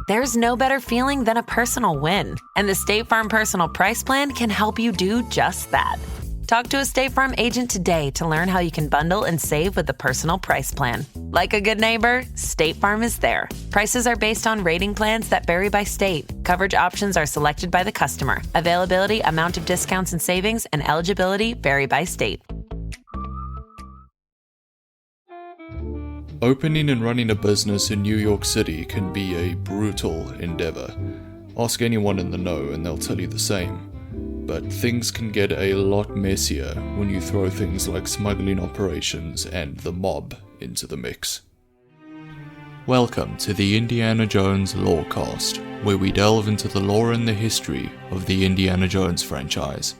There's no better feeling than a personal win, and the State Farm Personal Price Plan can help you do just that. Talk to a State Farm agent today to learn how you can bundle and save with the Personal Price Plan. Like a good neighbor, State Farm is there. Prices are based on rating plans that vary by state. Coverage options are selected by the customer. Availability, amount of discounts and savings, and eligibility vary by state. Opening and running a business in New York City can be a brutal endeavor. Ask anyone in the know and they'll tell you the same. But things can get a lot messier when you throw things like smuggling operations and the mob into the mix. Welcome to the Indiana Jones Lorecast, where we delve into the lore and the history of the Indiana Jones franchise.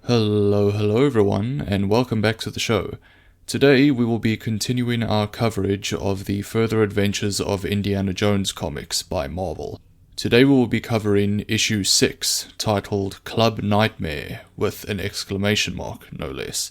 Hello everyone, and welcome back to the show. Today we will be continuing our coverage of the further adventures of Indiana Jones comics by Marvel. Today we will be covering issue 6, titled Club Nightmare, with an exclamation mark, no less.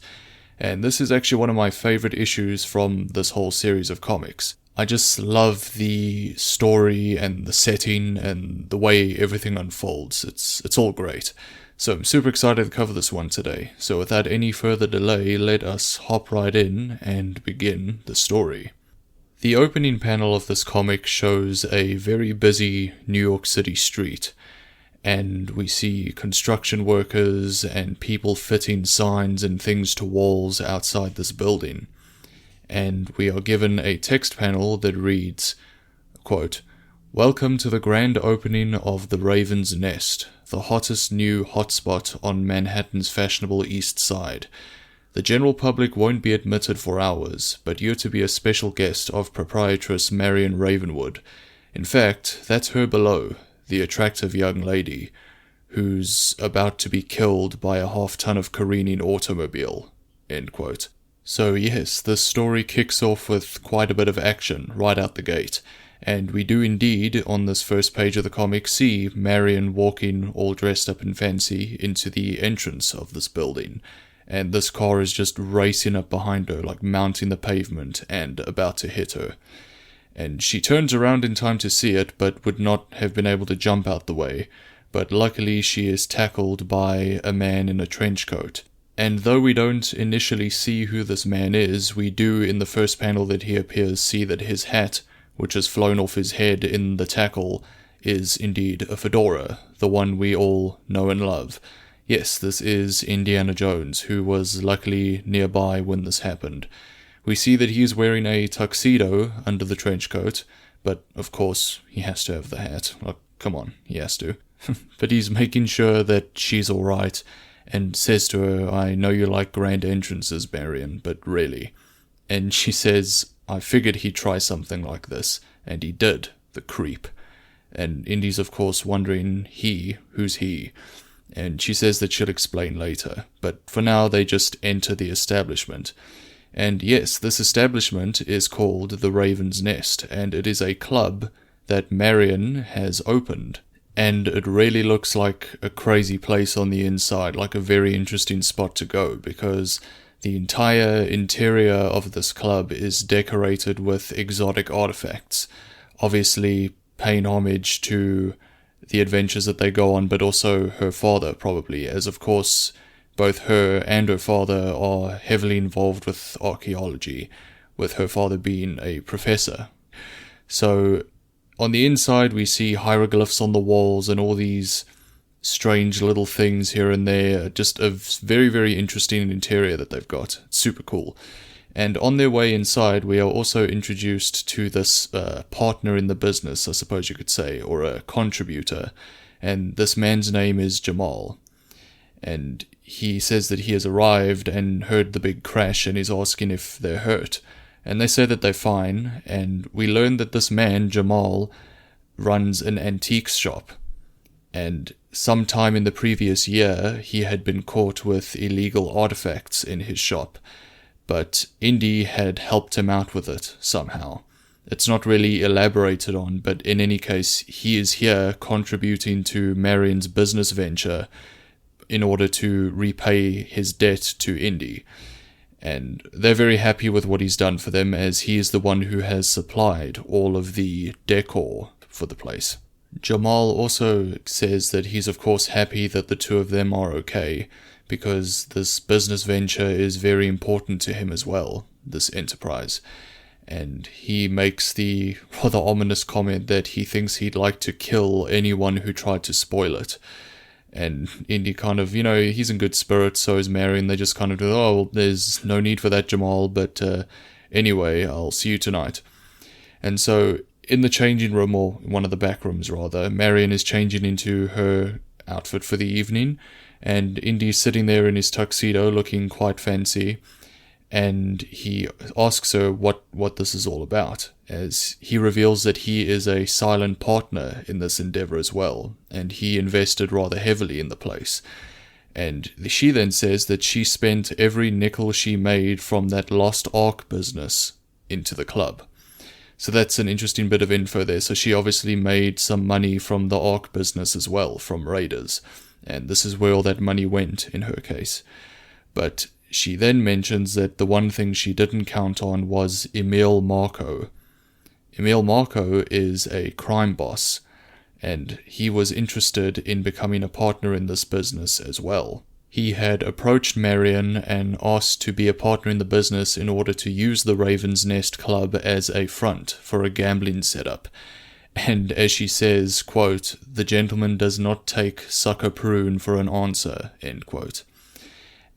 And this is actually one of my favorite issues from this whole series of comics. I just love the story and the setting and the way everything unfolds. It's all great. So I'm super excited to cover this one today. So without any further delay, let us hop right in and begin the story. The opening panel of this comic shows a very busy New York City street, and we see construction workers and people fitting signs and things to walls outside this building. And we are given a text panel that reads, quote, "Welcome to the grand opening of the Raven's Nest, the hottest new hotspot on Manhattan's fashionable East Side. The general public won't be admitted for hours, but you're to be a special guest of proprietress Marion Ravenwood. In fact, that's her below, the attractive young lady, who's about to be killed by a half-ton of careening automobile." End quote. So yes, this story kicks off with quite a bit of action right out the gate. And we do indeed, on this first page of the comic, see Marion walking all dressed up and fancy into the entrance of this building. And this car is just racing up behind her, like mounting the pavement and about to hit her. And she turns around in time to see it, but would not have been able to jump out the way. But luckily she is tackled by a man in a trench coat. And though we don't initially see who this man is, we do in the first panel that he appears see that his hat, which has flown off his head in the tackle, is indeed a fedora, the one we all know and love. Yes, this is Indiana Jones, who was luckily nearby when this happened. We see that he is wearing a tuxedo under the trench coat, but of course he has to have the hat. Like, come on, he has to. But he's making sure that she's alright, and says to her, "I know you like grand entrances, Marion, but really." And she says, "I figured he'd try something like this," and he did, the creep. And Indy's of course wondering, who's he? And she says that she'll explain later, but for now they just enter the establishment. And yes, this establishment is called the Raven's Nest, and it is a club that Marion has opened. And it really looks like a crazy place on the inside, like a very interesting spot to go, because the entire interior of this club is decorated with exotic artifacts, obviously paying homage to the adventures that they go on, but also her father probably, as of course both her and her father are heavily involved with archaeology, with her father being a professor. So on the inside we see hieroglyphs on the walls and all these strange little things here and there, just a very, very interesting interior that they've got. It's super cool. And on their way inside, we are also introduced to this partner in the business, I suppose you could say, or a contributor. And this man's name is Jamal. And he says that he has arrived and heard the big crash and is asking if they're hurt. And they say that they're fine, and we learn that this man, Jamal, runs an antiques shop. And sometime in the previous year, he had been caught with illegal artifacts in his shop, but Indy had helped him out with it somehow. It's not really elaborated on, but in any case, he is here contributing to Marion's business venture in order to repay his debt to Indy. And they're very happy with what he's done for them, as he is the one who has supplied all of the decor for the place. Jamal also says that he's of course happy that the two of them are okay, because this business venture is very important to him as well, this enterprise. And he makes the rather ominous comment that he thinks he'd like to kill anyone who tried to spoil it. And Indy kind of, he's in good spirits, so is Marion. They just kind of do, oh, well, there's no need for that, Jamal, but anyway, I'll see you tonight. And so, in the changing room, or one of the back rooms rather, Marion is changing into her outfit for the evening, and Indy's sitting there in his tuxedo looking quite fancy, and he asks her what this is all about, as he reveals that he is a silent partner in this endeavor as well, and he invested rather heavily in the place. And she then says that she spent every nickel she made from that Lost Ark business into the club. So that's an interesting bit of info there. So she obviously made some money from the Ark business as well, from Raiders, and this is where all that money went in her case. But she then mentions that the one thing she didn't count on was Emil Marco. Emil Marco is a crime boss, and he was interested in becoming a partner in this business as well. He had approached Marion and asked to be a partner in the business in order to use the Raven's Nest Club as a front for a gambling setup. And as she says, quote, "The gentleman does not take sucker prune for an answer," end quote.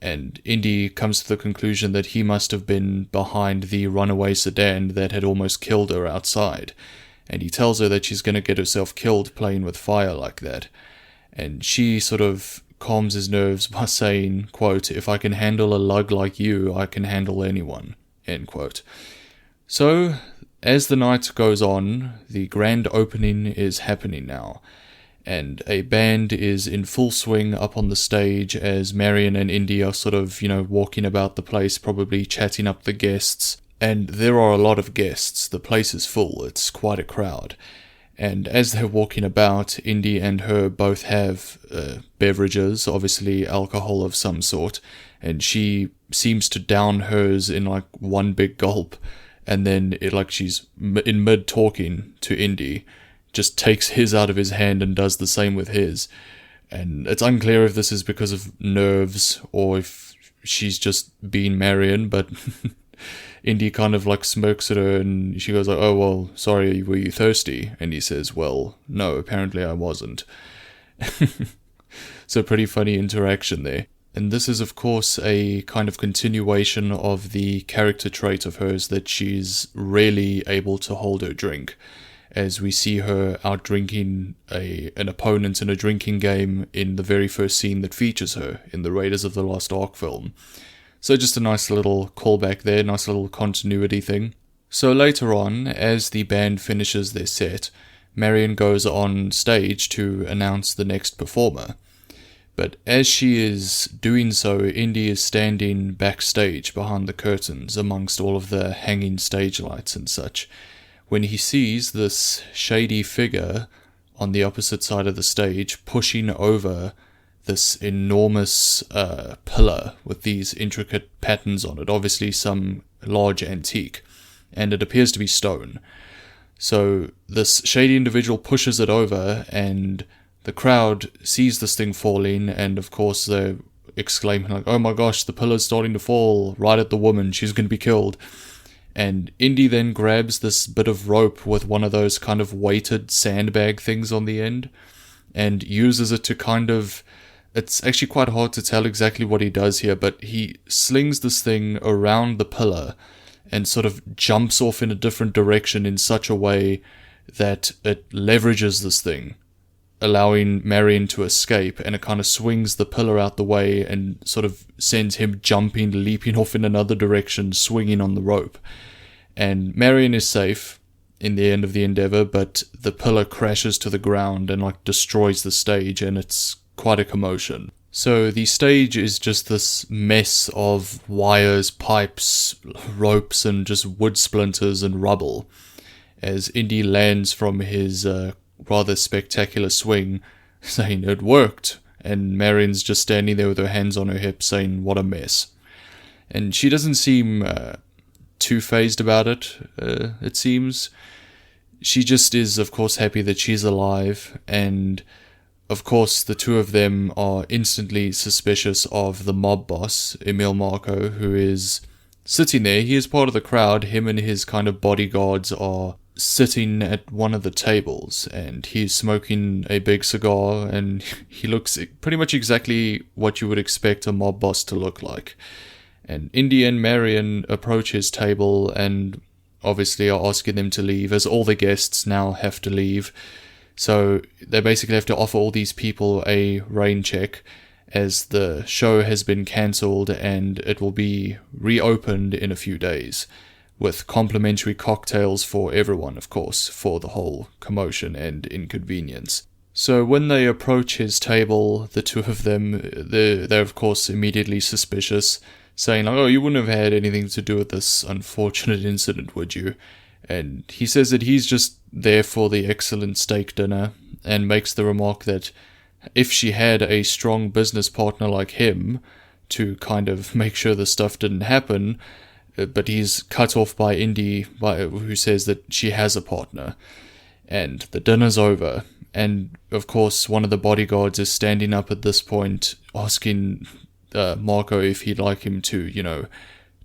And Indy comes to the conclusion that he must have been behind the runaway sedan that had almost killed her outside. And he tells her that she's going to get herself killed playing with fire like that. And she sort of calms his nerves by saying, quote, "If I can handle a lug like you, I can handle anyone," end quote. So, as the night goes on, the grand opening is happening now. And a band is in full swing up on the stage as Marion and Indy are sort of, walking about the place, probably chatting up the guests. And there are a lot of guests. The place is full. It's quite a crowd. And as they're walking about, Indy and her both have beverages, obviously alcohol of some sort. And she seems to down hers in one big gulp. And then she's in mid-talking to Indy, just takes his out of his hand and does the same with his. And it's unclear if this is because of nerves or if she's just being Marion, but Indy kind of smirks at her and she goes "Oh, well, sorry, were you thirsty?" And he says, "Well, no, apparently I wasn't." So pretty funny interaction there. And this is of course a kind of continuation of the character trait of hers that she's rarely able to hold her drink, as we see her out drinking an opponent in a drinking game in the very first scene that features her in the Raiders of the Lost Ark film. So just a nice little callback there, nice little continuity thing. So later on, as the band finishes their set, Marion goes on stage to announce the next performer. But as she is doing so, Indy is standing backstage behind the curtains amongst all of the hanging stage lights and such, when he sees this shady figure on the opposite side of the stage pushing over this enormous pillar with these intricate patterns on it, obviously some large antique, and it appears to be stone. So this shady individual pushes it over, and the crowd sees this thing falling, and of course they're exclaiming "Oh my gosh, the pillar's starting to fall right at the woman, she's going to be killed." And Indy then grabs this bit of rope with one of those kind of weighted sandbag things on the end and uses it to it's actually quite hard to tell exactly what he does here, but he slings this thing around the pillar and sort of jumps off in a different direction in such a way that it leverages this thing, allowing Marion to escape, and it kind of swings the pillar out the way and sort of sends him jumping, leaping off in another direction, swinging on the rope. And Marion is safe in the end of the endeavor, but the pillar crashes to the ground and destroys the stage, and it's quite a commotion. So the stage is just this mess of wires, pipes, ropes, and just wood splinters and rubble, as Indy lands from his rather spectacular swing, saying "It worked," and Marion's just standing there with her hands on her hips saying "What a mess." And she doesn't seem too fazed about it, it seems. She just is, of course, happy that she's alive, and of course the two of them are instantly suspicious of the mob boss, Emil Marco, who is sitting there. He is part of the crowd. Him and his kind of bodyguards are sitting at one of the tables, and he's smoking a big cigar, and he looks pretty much exactly what you would expect a mob boss to look like. And Indy and Marion approach his table and obviously are asking them to leave, as all the guests now have to leave. So they basically have to offer all these people a rain check, as the show has been cancelled and it will be reopened in a few days, with complimentary cocktails for everyone, of course, for the whole commotion and inconvenience. So when they approach his table, the two of them, they're of course immediately suspicious, saying like, "Oh, you wouldn't have had anything to do with this unfortunate incident, would you?" And he says that he's just there for the excellent steak dinner, and makes the remark that if she had a strong business partner like him to kind of make sure the stuff didn't happen, but he's cut off by Indy, who says that she has a partner. And the dinner's over, and of course one of the bodyguards is standing up at this point, asking Marco if he'd like him to,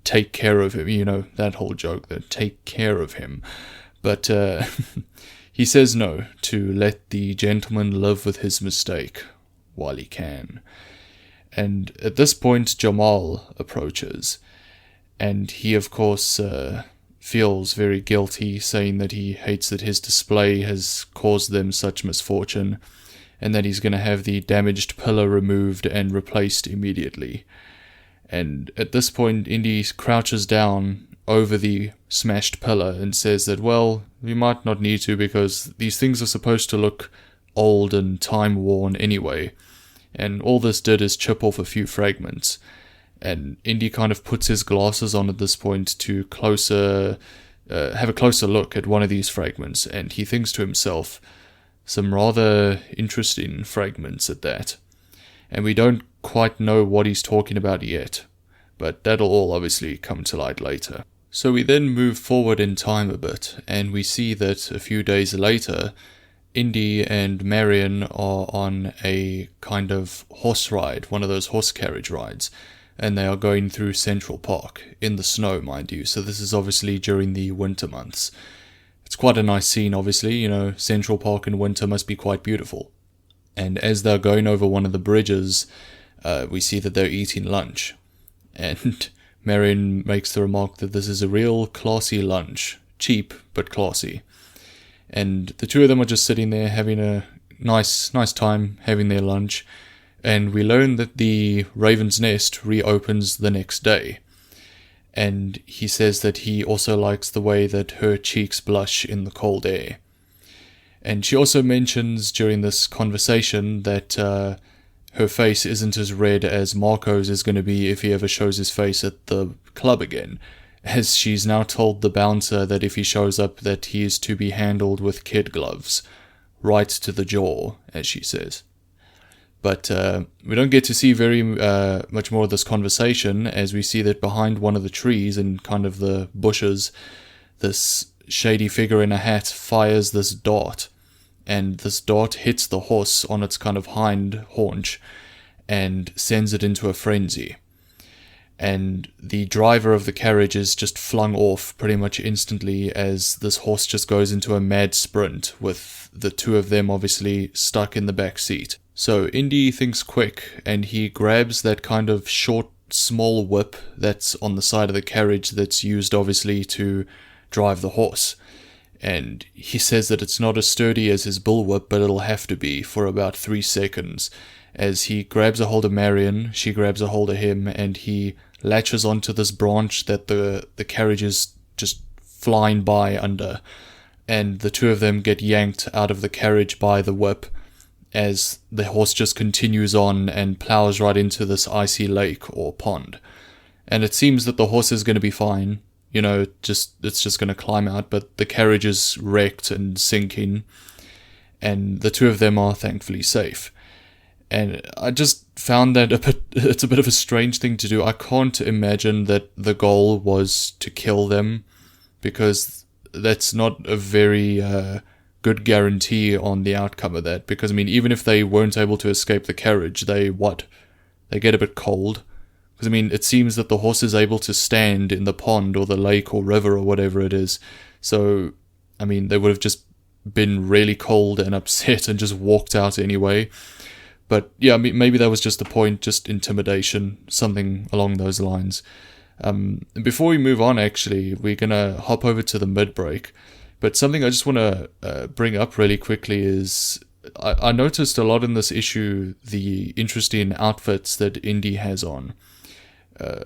take care of him, that whole joke, that take care of him. But he says no, to let the gentleman live with his mistake while he can. And at this point Jamal approaches, and he of course feels very guilty, saying that he hates that his display has caused them such misfortune, and that he's going to have the damaged pillar removed and replaced immediately. And at this point, Indy crouches down over the smashed pillar and says that, well, we might not need to, because these things are supposed to look old and time-worn anyway, and all this did is chip off a few fragments. And Indy kind of puts his glasses on at this point to have a closer look at one of these fragments, and he thinks to himself, some rather interesting fragments at that. And we don't quite know what he's talking about yet, but that'll all obviously come to light later. So we then move forward in time a bit, and we see that a few days later, Indy and Marion are on a kind of horse ride, one of those horse carriage rides, and they are going through Central Park, in the snow, mind you. So this is obviously during the winter months. It's quite a nice scene, obviously, Central Park in winter must be quite beautiful. And as they're going over one of the bridges, we see that they're eating lunch. And Marion makes the remark that this is a real classy lunch. Cheap, but classy. And the two of them are just sitting there having a nice time having their lunch. And we learn that the Raven's Nest reopens the next day. And he says that he also likes the way that her cheeks blush in the cold air. And she also mentions during this conversation that her face isn't as red as Marco's is going to be if he ever shows his face at the club again, as she's now told the bouncer that if he shows up that he is to be handled with kid gloves, right to the jaw, as she says. But we don't get to see very much more of this conversation, as we see that behind one of the trees and kind of the bushes, this shady figure in a hat fires this dart. And this dart hits the horse on its kind of hind haunch and sends it into a frenzy. And the driver of the carriage is just flung off pretty much instantly, as this horse just goes into a mad sprint, with the two of them obviously stuck in the back seat. So Indy thinks quick, and he grabs that kind of short, small whip that's on the side of the carriage that's used obviously to drive the horse. And he says that it's not as sturdy as his bullwhip, but it'll have to be for about 3 seconds. As he grabs a hold of Marion, she grabs a hold of him, and he latches onto this branch that the carriage is just flying by under. And the two of them get yanked out of the carriage by the whip, as the horse just continues on and plows right into this icy lake or pond. And it seems that the horse is going to be fine. It's just going to climb out, but the carriage is wrecked and sinking, and the two of them are thankfully safe. And I just found that it's a bit of a strange thing to do. I can't imagine that the goal was to kill them, because that's not a very good guarantee on the outcome of that. Because, I mean, even if they weren't able to escape the carriage, they get a bit cold. Because, I mean, it seems that the horse is able to stand in the pond or the lake or river or whatever it is. So, I mean, they would have just been really cold and upset and just walked out anyway. But yeah, I mean, maybe that was just the point, just intimidation, something along those lines. Before we move on, actually, we're going to hop over to the mid-break. But something I just want to bring up really quickly is I noticed a lot in this issue the interesting outfits that Indy has on.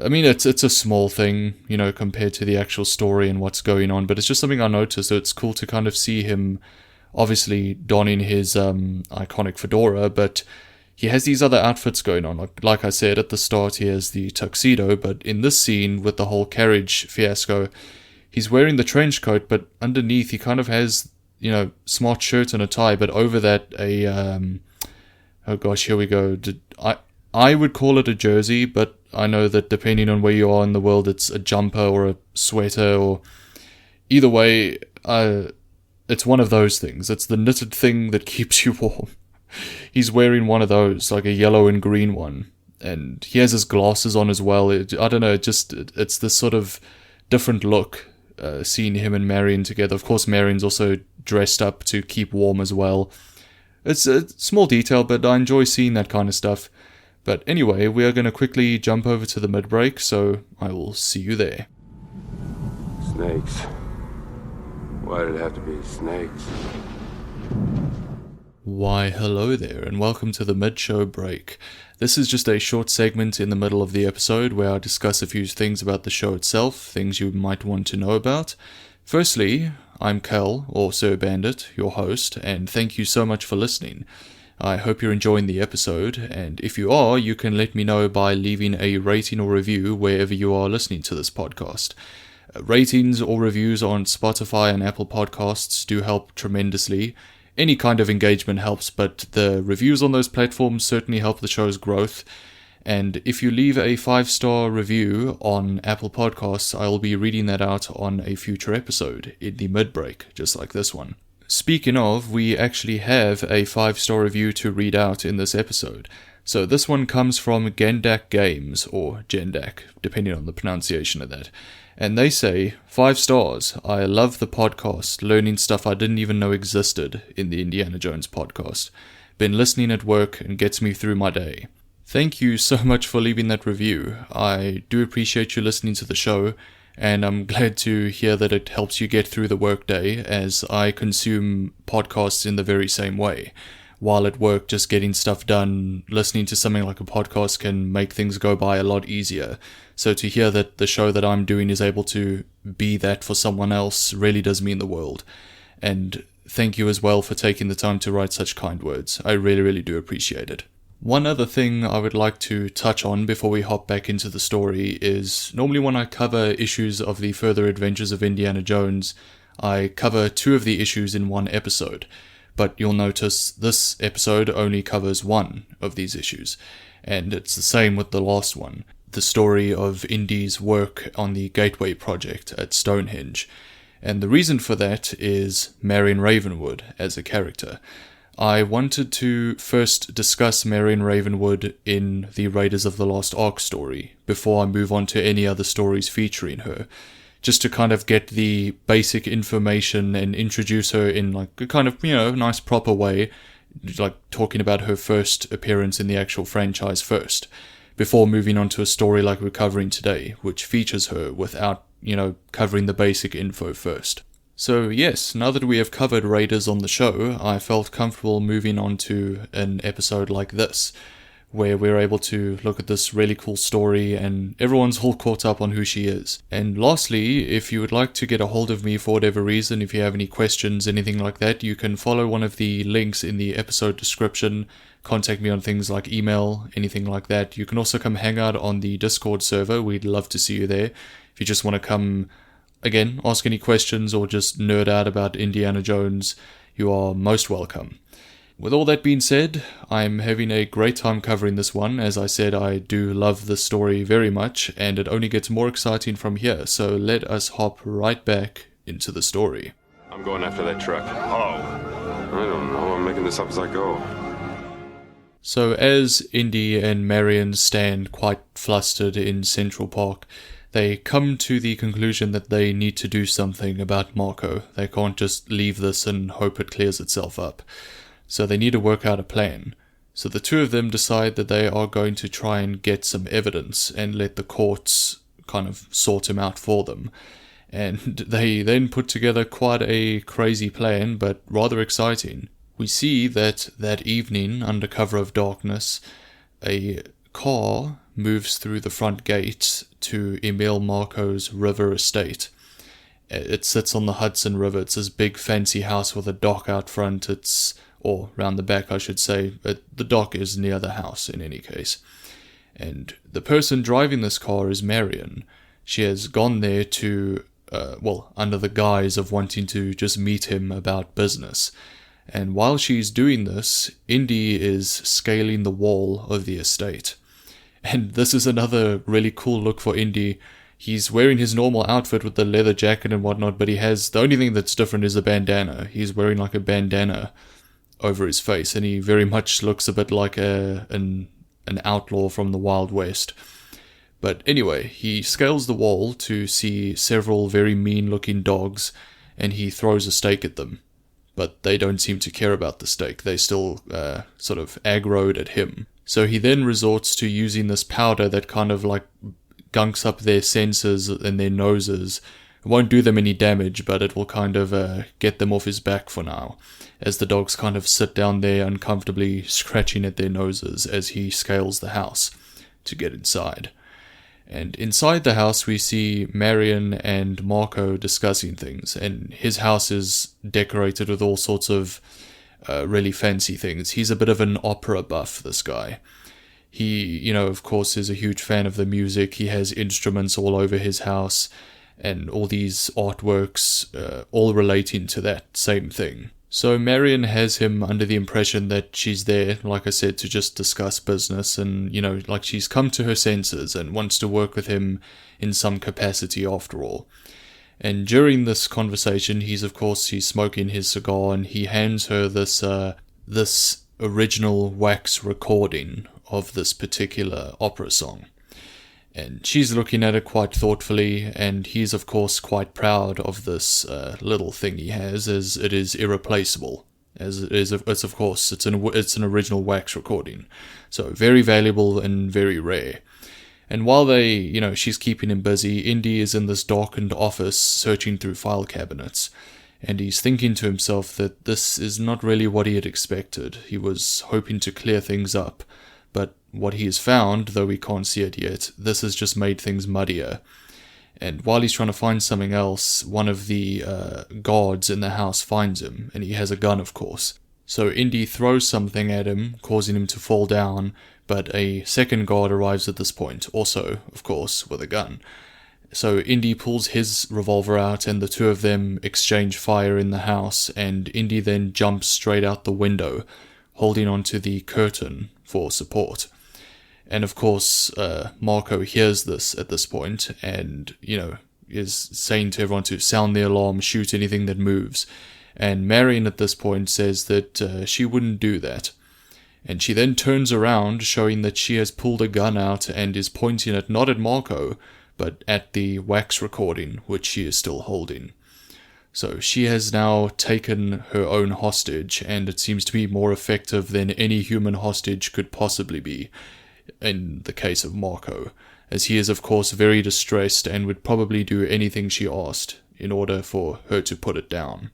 I mean, it's a small thing, you know, compared to the actual story and what's going on, but it's just something I noticed. So it's cool to kind of see him obviously donning his iconic fedora, but he has these other outfits going on. Like I said, at the start he has the tuxedo, but in this scene with the whole carriage fiasco, he's wearing the trench coat, but underneath he kind of has, you know, smart shirt and a tie, but over that oh gosh, here we go. I would call it a jersey, but I know that depending on where you are in the world, it's a jumper or a sweater, or either way, it's one of those things. It's the knitted thing that keeps you warm. He's wearing one of those, like a yellow and green one, and he has his glasses on as well. I don't know, it's this sort of different look, seeing him and Marion together. Of course, Marion's also dressed up to keep warm as well. It's a small detail, but I enjoy seeing that kind of stuff. But anyway, we are going to quickly jump over to the mid-break, so I will see you there. Snakes. Why did it have to be snakes? Why, hello there, and welcome to the mid-show break. This is just a short segment in the middle of the episode where I discuss a few things about the show itself, things you might want to know about. Firstly, I'm Kel, or Sir Bandit, your host, and thank you so much for listening. I hope you're enjoying the episode, and if you are, you can let me know by leaving a rating or review wherever you are listening to this podcast. Ratings or reviews on Spotify and Apple Podcasts do help tremendously. Any kind of engagement helps, but the reviews on those platforms certainly help the show's growth. And if you leave a 5-star review on Apple Podcasts, I'll be reading that out on a future episode in the mid-break, just like this one. Speaking of, we actually have a 5-star review to read out in this episode. So this one comes from Gendak Games, or Gendak, depending on the pronunciation of that. And they say, 5 stars, I love the podcast, learning stuff I didn't even know existed in the Indiana Jones podcast. Been listening at work and gets me through my day. Thank you so much for leaving that review. I do appreciate you listening to the show, and I'm glad to hear that it helps you get through the workday, as I consume podcasts in the very same way. While at work, just getting stuff done, listening to something like a podcast can make things go by a lot easier. So to hear that the show that I'm doing is able to be that for someone else really does mean the world. And thank you as well for taking the time to write such kind words. I really, really do appreciate it. One other thing I would like to touch on before we hop back into the story is, normally when I cover issues of the further adventures of Indiana Jones, I cover 2 of the issues in one episode. But you'll notice this episode only covers 1 of these issues. And it's the same with the last one, the story of Indy's work on the Gateway project at Stonehenge. And the reason for that is Marion Ravenwood as a character. I wanted to first discuss Marion Ravenwood in the Raiders of the Lost Ark story before I move on to any other stories featuring her, just to kind of get the basic information and introduce her in like a kind of, nice proper way, like talking about her first appearance in the actual franchise first, before moving on to a story like we're covering today, which features her without, covering the basic info first. So yes, now that we have covered Raiders on the show, I felt comfortable moving on to an episode like this, where we're able to look at this really cool story and everyone's all caught up on who she is. And lastly, if you would like to get a hold of me for whatever reason, if you have any questions, anything like that, you can follow one of the links in the episode description, contact me on things like email, anything like that. You can also come hang out on the Discord server, we'd love to see you there. If you just want to come, again, ask any questions or just nerd out about Indiana Jones, you are most welcome. with all that being said, I'm having a great time covering this one. As I said, I do love the story very much, and it only gets more exciting from here, so let us hop right back into the story. I'm going after that truck. Oh. I don't know. I'm making this up as I go. So as Indy and Marion stand quite flustered in Central Park, they come to the conclusion that they need to do something about Marco. They can't just leave this and hope it clears itself up. So they need to work out a plan. So the two of them decide that they are going to try and get some evidence and let the courts kind of sort him out for them. And they then put together quite a crazy plan, but rather exciting. We see that evening, under cover of darkness, a car moves through the front gate to Emil Marco's river estate. It sits on the Hudson River. It's this big fancy house with a dock out front. Or round the back I should say. The dock is near the house in any case. And the person driving this car is Marion. She has gone there to, under the guise of wanting to just meet him about business. And while she's doing this, Indy is scaling the wall of the estate. And this is another really cool look for Indy. He's wearing his normal outfit with the leather jacket and whatnot, but the only thing that's different is the bandana. He's wearing like a bandana over his face, and he very much looks a bit like an outlaw from the Wild West. But anyway, he scales the wall to see several very mean-looking dogs, and he throws a stake at them. But they don't seem to care about the stake. They still sort of aggroed at him. So he then resorts to using this powder that kind of like gunks up their senses and their noses. It won't do them any damage, but it will kind of get them off his back for now, as the dogs kind of sit down there uncomfortably scratching at their noses as he scales the house to get inside. And inside the house we see Marion and Marco discussing things, and his house is decorated with all sorts of really fancy things. He's a bit of an opera buff, this guy. He, of course, is a huge fan of the music. He has instruments all over his house, and all these artworks, all relating to that same thing. So Marion has him under the impression that she's there, like I said, to just discuss business, and, like she's come to her senses and wants to work with him in some capacity after all. And during this conversation, he's smoking his cigar, and he hands her this original wax recording of this particular opera song. And she's looking at it quite thoughtfully, and he's of course quite proud of this little thing he has, as it is irreplaceable. As it is, it's an original wax recording, so very valuable and very rare. And while she's keeping him busy, Indy is in this darkened office searching through file cabinets, and he's thinking to himself that this is not really what he had expected. He was hoping to clear things up, but what he has found, though we can't see it yet, this has just made things muddier. And while he's trying to find something else, one of the guards in the house finds him, and he has a gun, of course. So Indy throws something at him, causing him to fall down, but a second guard arrives at this point, also, of course, with a gun. So Indy pulls his revolver out, and the two of them exchange fire in the house, and Indy then jumps straight out the window, holding onto the curtain for support. And of course, Marco hears this at this point, and, is saying to everyone to sound the alarm, shoot anything that moves. And Marion at this point says that she wouldn't do that. And she then turns around, showing that she has pulled a gun out and is pointing it not at Marco, but at the wax recording, which she is still holding. So she has now taken her own hostage, and it seems to be more effective than any human hostage could possibly be, in the case of Marco, as he is of course very distressed and would probably do anything she asked in order for her to put it down.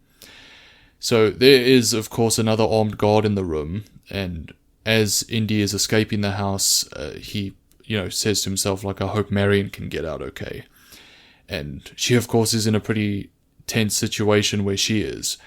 So there is of course another armed guard in the room, and as Indy is escaping the house, he says to himself, like, I hope Marion can get out okay. And she of course is in a pretty tense situation where she is.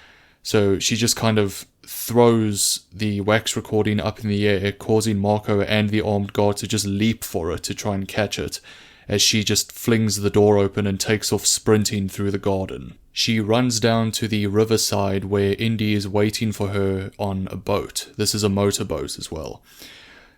So she just kind of throws the wax recording up in the air, causing Marco and the armed guard to just leap for it to try and catch it, as she just flings the door open and takes off sprinting through the garden. she runs down to the riverside where Indy is waiting for her on a boat. This is a motorboat as well.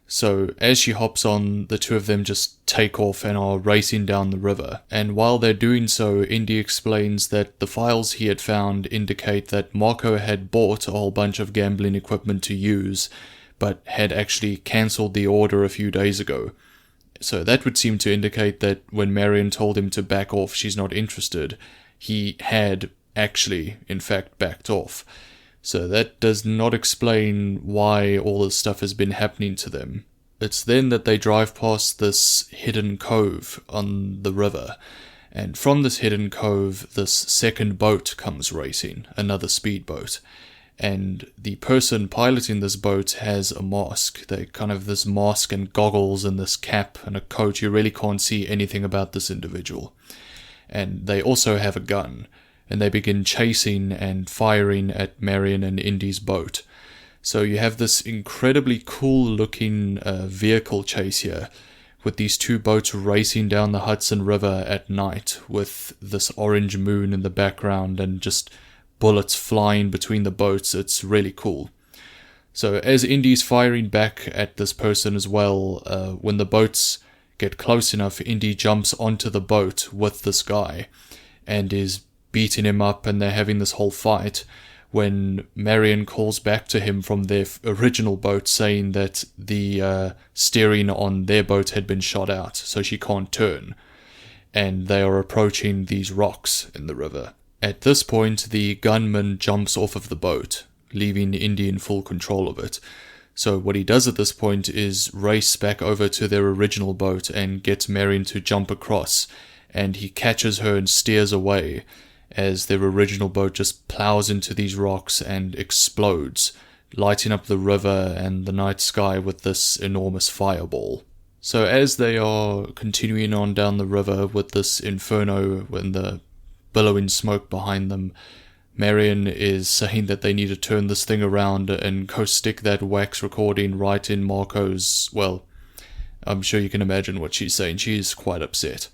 So as she hops on, the two of them just take off and are racing down the river. And while they're doing so, Indy explains that the files he had found indicate that Marco had bought a whole bunch of gambling equipment to use, but had actually cancelled the order a few days ago. So that would seem to indicate that when Marion told him to back off, she's not interested, he had actually, in fact, backed off. So that does not explain why all this stuff has been happening to them. It's then that they drive past this hidden cove on the river, and from this hidden cove, this second boat comes racing, another speedboat. And the person piloting this boat has a mask. They kind of this mask and goggles and this cap and a coat. You really can't see anything about this individual. And they also have a gun. And they begin chasing and firing at Marion and Indy's boat. So you have this incredibly cool looking vehicle chase here, with these two boats racing down the Hudson River at night, with this orange moon in the background and just bullets flying between the boats. It's really cool. So as Indy's firing back at this person as well, when the boats get close enough, Indy jumps onto the boat with this guy and is beating him up, and they're having this whole fight when Marion calls back to him from their original boat saying that the steering on their boat had been shot out, so she can't turn, and they are approaching these rocks in the river. At this point, the gunman jumps off of the boat, leaving Indy in full control of it. So what he does at this point is race back over to their original boat and gets Marion to jump across, and he catches her and steers away as their original boat just plows into these rocks and explodes, lighting up the river and the night sky with this enormous fireball. So as they are continuing on down the river with this inferno and the billowing smoke behind them, Marion is saying that they need to turn this thing around and go stick that wax recording right in Marco's, well, I'm sure you can imagine what she's saying. She is quite upset.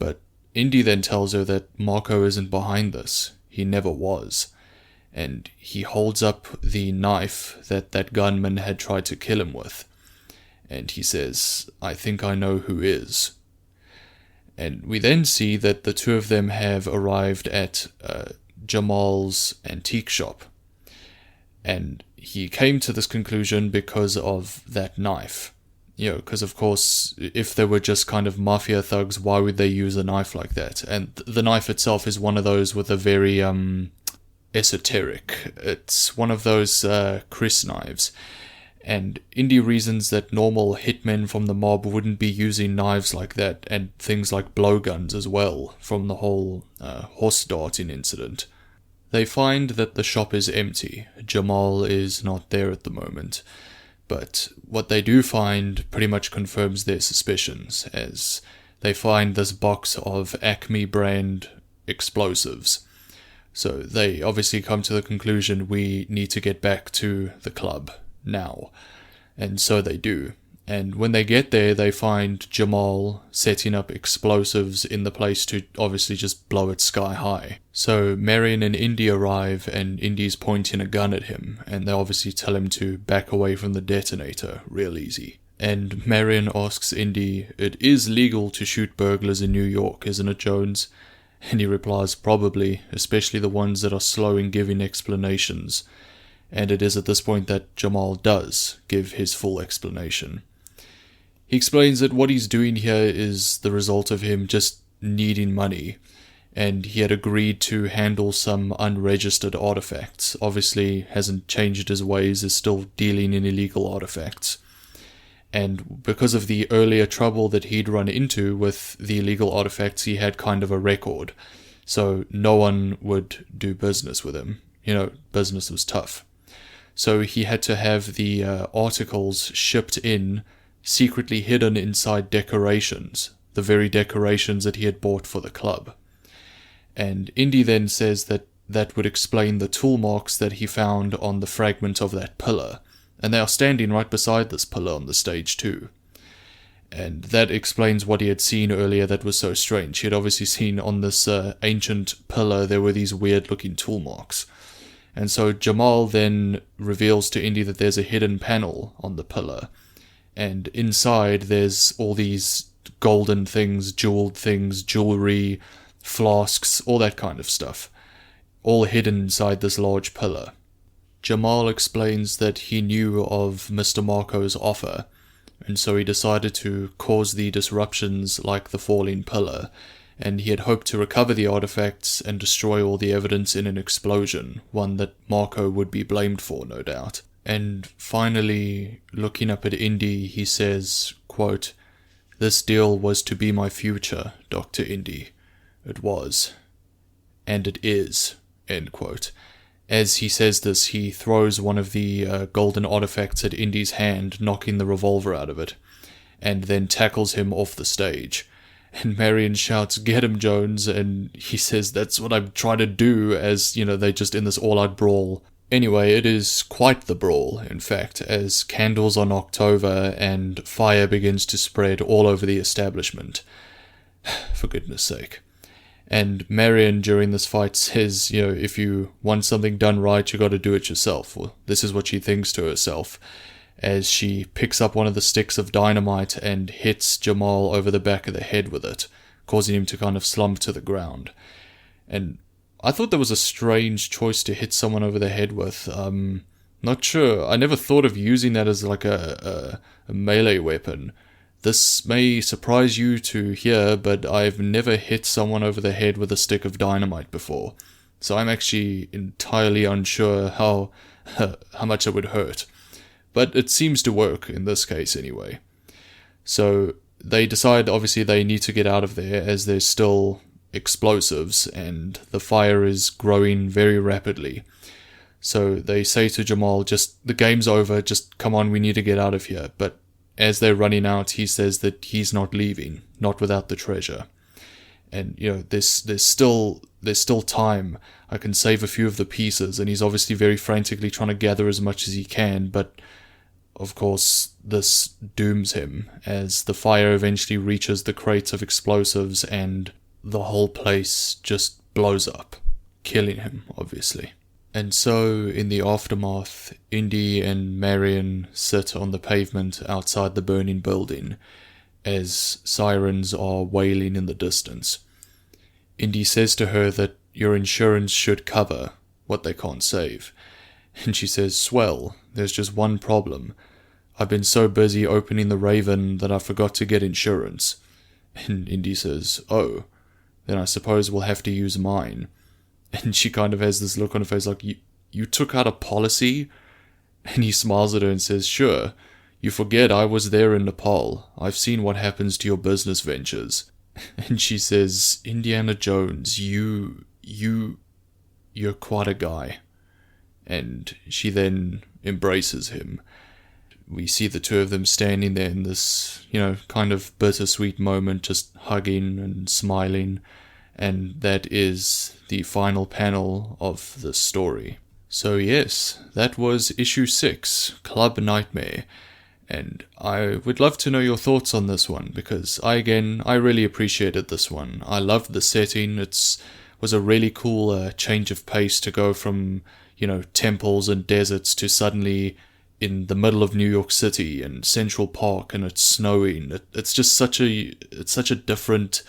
But Indy then tells her that Marco isn't behind this. He never was. And he holds up the knife that that gunman had tried to kill him with. And he says, "I think I know who is." And we then see that the two of them have arrived at Jamal's antique shop. And he came to this conclusion because of that knife. You know, because of course, if they were just kind of mafia thugs, why would they use a knife like that? And the knife itself is one of those with a very esoteric. It's one of those Chris knives. And Indy reasons that normal hitmen from the mob wouldn't be using knives like that, and things like blowguns as well, from the whole horse darting incident. They find that the shop is empty. Jamal is not there at the moment. But what they do find pretty much confirms their suspicions, as they find this box of Acme brand explosives. So they obviously come to the conclusion, we need to get back to the club now. And so they do. And when they get there, they find Jamal setting up explosives in the place to obviously just blow it sky high. So Marion and Indy arrive, and Indy's pointing a gun at him, and they obviously tell him to back away from the detonator real easy. And Marion asks Indy, "It is legal to shoot burglars in New York, isn't it, Jones?" And he replies, "Probably, especially the ones that are slow in giving explanations." And it is at this point that Jamal does give his full explanation. He explains that what he's doing here is the result of him just needing money, and he had agreed to handle some unregistered artifacts. Obviously hasn't changed his ways, is still dealing in illegal artifacts. And because of the earlier trouble that he'd run into with the illegal artifacts, he had kind of a record. So no one would do business with him. You know, business was tough. So he had to have the articles shipped in, secretly hidden inside decorations, the very decorations that he had bought for the club. And Indy then says that that would explain the tool marks that he found on the fragment of that pillar, and they are standing right beside this pillar on the stage too. And that explains what he had seen earlier that was so strange. He had obviously seen on this ancient pillar there were these weird-looking tool marks. And so Jamal then reveals to Indy that there's a hidden panel on the pillar. And inside there's all these golden things, jeweled things, jewelry, flasks, all that kind of stuff. All hidden inside this large pillar. Jamal explains that he knew of Mr. Marco's offer, and so he decided to cause the disruptions like the falling pillar, and he had hoped to recover the artifacts and destroy all the evidence in an explosion, one that Marco would be blamed for, no doubt. And finally, looking up at Indy, he says, quote, "This deal was to be my future, Dr. Indy. It was. And it is," end quote. As he says this, he throws one of the golden artifacts at Indy's hand, knocking the revolver out of it, and then tackles him off the stage. And Marion shouts, "Get him, Jones," and he says, "That's what I'm trying to do," as, they're just in this all-out brawl. Anyway, it is quite the brawl, in fact, as candles are knocked over and fire begins to spread all over the establishment. For goodness sake. And Marion, during this fight, says, if you want something done right, you got to do it yourself. Well, this is what she thinks to herself, as she picks up one of the sticks of dynamite and hits Jamal over the back of the head with it, causing him to kind of slump to the ground. And I thought that was a strange choice to hit someone over the head with. Not sure. I never thought of using that as like a melee weapon. This may surprise you to hear, but I've never hit someone over the head with a stick of dynamite before. So I'm actually entirely unsure how much it would hurt. But it seems to work in this case anyway. So they decide obviously they need to get out of there as there's still explosives and the fire is growing very rapidly. So they say to Jamal, the game's over, just come on, we need to get out of here. But as they're running out, he says that he's not leaving, not without the treasure. And, there's still time. I can save a few of the pieces, and he's obviously very frantically trying to gather as much as he can, but of course this dooms him, as the fire eventually reaches the crates of explosives and the whole place just blows up, killing him, obviously. And so, in the aftermath, Indy and Marion sit on the pavement outside the burning building, as sirens are wailing in the distance. Indy says to her that your insurance should cover what they can't save. And she says, "Swell, there's just one problem. I've been so busy opening the Raven that I forgot to get insurance." And Indy says, "Oh, then I suppose we'll have to use mine." And she kind of has this look on her face like, you took out a policy? And he smiles at her and says, "Sure, you forget I was there in Nepal. I've seen what happens to your business ventures." And she says, "Indiana Jones, you're quite a guy." And she then embraces him. We see the two of them standing there in this, kind of bittersweet moment, just hugging and smiling. And that is the final panel of the story. So yes, that was issue 6, Club Nightmare. And I would love to know your thoughts on this one, because I really appreciated this one. I loved the setting. It was a really cool change of pace to go from, temples and deserts to suddenly in the middle of New York City and Central Park, and it's snowing. It's just such a different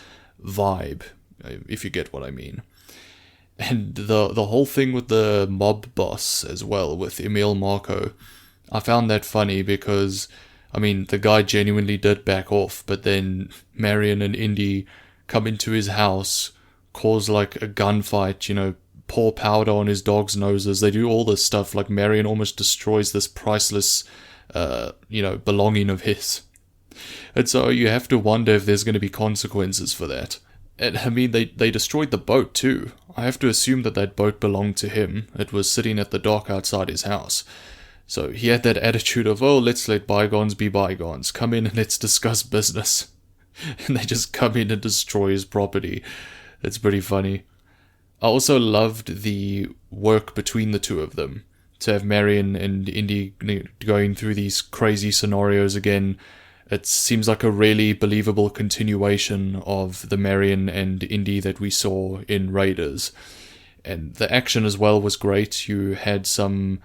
vibe, if you get what I mean. And the whole thing with the mob boss as well, with Emil Marco, I found that funny because, the guy genuinely did back off, but then Marion and Indy come into his house, cause like a gunfight, pour powder on his dog's noses. They do all this stuff, like Marion almost destroys this priceless, belonging of his. And so you have to wonder if there's going to be consequences for that. And they destroyed the boat too. I have to assume that boat belonged to him. It was sitting at the dock outside his house. So he had that attitude of, let's let bygones be bygones. Come in and let's discuss business. And they just come in and destroy his property. It's pretty funny. I also loved the work between the two of them. To have Marion and Indy going through these crazy scenarios again. It seems like a really believable continuation of the Marion and Indy that we saw in Raiders. And the action as well was great. You had some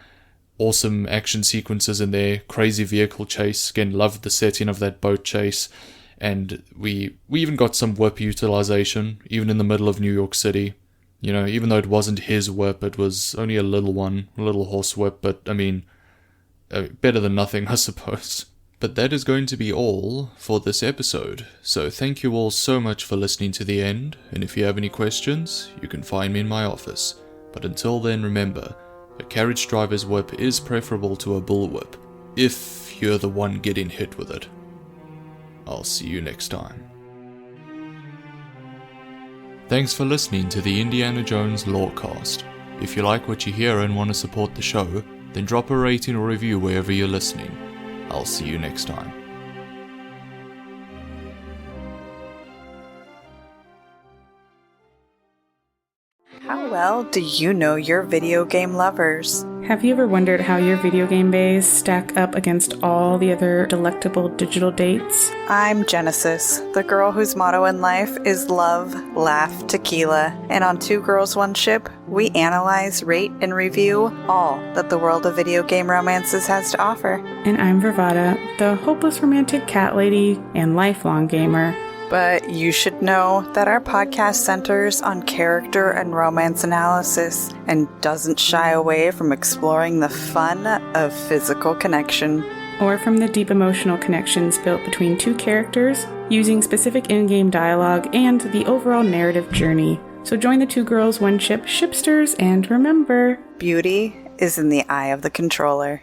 awesome action sequences in there. Crazy vehicle chase. Again, loved the setting of that boat chase. And we even got some whip utilization, even in the middle of New York City. You know, even though it wasn't his whip, it was only a little one, a little horse whip, but I mean, better than nothing, I suppose. But that is going to be all for this episode, so thank you all so much for listening to the end, and if you have any questions, you can find me in my office. But until then, remember, a carriage driver's whip is preferable to a bullwhip, if you're the one getting hit with it. I'll see you next time. Thanks for listening to the Indiana Jones Lorecast. If you like what you hear and want to support the show, then drop a rating or review wherever you're listening. I'll see you next time. How well do you know your video game lovers? Have you ever wondered how your video game bays stack up against all the other delectable digital dates? I'm Genesis, the girl whose motto in life is love, laugh, tequila. And on Two Girls, One Ship, we analyze, rate, and review all that the world of video game romances has to offer. And I'm Vervada, the hopeless romantic cat lady and lifelong gamer. But you should know that our podcast centers on character and romance analysis and doesn't shy away from exploring the fun of physical connection. Or from the deep emotional connections built between two characters, using specific in-game dialogue and the overall narrative journey. So join the Two Girls, One Ship shipsters, and remember, beauty is in the eye of the controller.